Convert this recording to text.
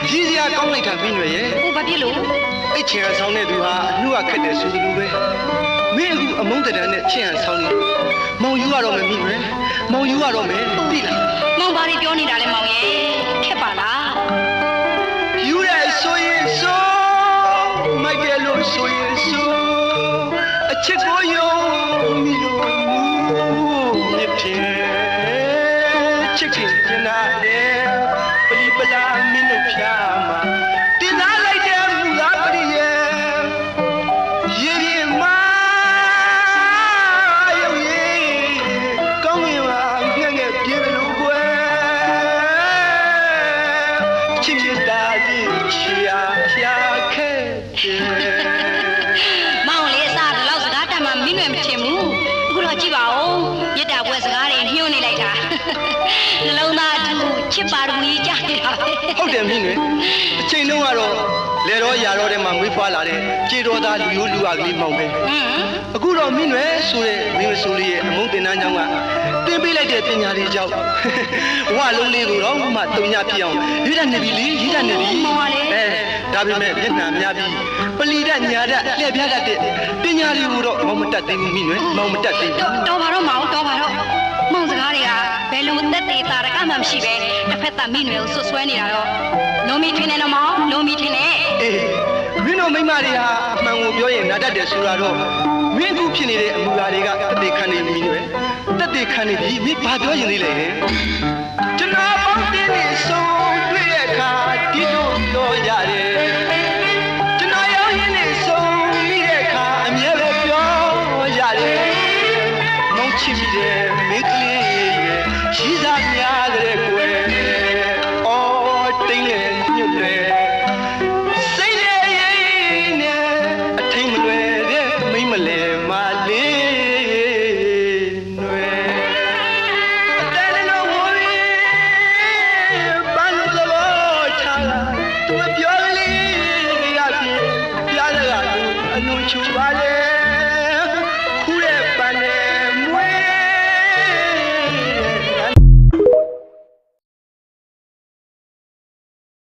ကြီးစရာကောင်းလိုက်တာမိနွယ်ရဲ့ဟုတ်ဘာဖြစ်လို့အဲ့ချင်ရဆောင်တဲ့သူဟာအနှုတ်ကခက်တယ်ဆိုလိုပဲမင်းအခုအမုန်းတရံနဲ့ချင်ရဆောင်နေမောင်ယူရတော့မယ်မိနွယ်မောင်ယူရတော့မယ်သိလားမောင်ဘာတွေပြောနေတာလဲမောင်ရဲ့ခက်ပါလားယူရဲဆိုရင်ဆိုမိုက်တယ်လို့ဆိုရင်ဆိုအချစ်ကိုယုံမိလို့မြစ်ဖြင့်ချစ်ခင်ကျနာတယ်ပလီပလာမင်းတို့ဖြာမှာတင်သားလိုက်တဲ့မူလားပရိယေရေပြင်းမာရုပ်ရည်ကောင်းရင်ပါငှက်ငှက်ပြေလို့ကွယ်ချစ်မြတ်တာလေးချာချာခဲ့တယ်မောင်လေးအစားဒီလောက်စကားတတ်မှမင်းွယ်မချင်ဘူးအခုတော့ကြည့်ပါဦးမြတ်တာပွဲစကားတွေညှို့နေလိုက်တာနှလုံးသားတူချစ်ပါရမီကြားနေတာဟုတ်တယ်မင်းနဲ့အချိန်လုံးကတော့လေတော့ရာတော့ထဲမှာမွေးဖွားလာတဲ့ကြေတော်သားလူရိုးလူအကလေးမောင်ပဲအခုတော့မင်းနဲ့ဆိုတဲ့မင်းဆိုလေးရဲ့အမုန်းတင်နှန်းကြောင့်ကတင်ပေးလိုက်တဲ့ပညာလေးကြောင့်ဝလုံးလေးကိုတော့မှတုံညပြအောင်ရွေးတတ်နေပြီလေရွေးတတ်နေပြီဒါပေမဲ့မျက်နှာများပြီးပလီတတ်ညာတတ်လှည့်ပြားတတ်တဲ့ပညာလေးကိုတော့မောင်မတတ်သေးဘူးမင်းနဲ့မောင်မတတ်သေးဘူးတော်ပါတော့မောင်တော်ပါတော့မောင်စကားတွေကဘယ်လိုသက်သေးတာကမှမရှိပဲတစ်ဖက်သားမိနွယ်ကိုဆွဆွဲနေတာတော့လုံးမီထင်းနေတော့မောင်လုံးမီထင်းနေအေးမင်းတို့မိမတွေဟာအမှန်ကိုပြောရင်နားတတ်တယ်ဆိုတာတော့မင်းအခုဖြစ်နေတဲ့အမူအရာတွေကတက်သေးခံနေပြီပဲတက်သေးခံနေပြီမင်းဘာပြောရင်လေးလဲကျွန်တော်ပေါင်းတင်းနေဆုံးတွေ့တဲ့အခါဒီလိုပြောရတယ်ကျွန်တော်ရောက်ရင်းနေဆုံးမိတဲ့အခါအမြဲပဲပြောရတယ်မောင်ချစ်မိတယ်မိကလေးရဲ့ရှိစားများတဲ့ကွယ်အော်တိတ်လေညွတ်လေစိတ်လေရင်နဲ့အထိန်မလွယ်တဲ့မိမလဲမလေးနွယ်အတဲလုံးဝရီပန်းစလို့ချလာသူပြောလေးရပြီပြားရကလူအနုချူပါ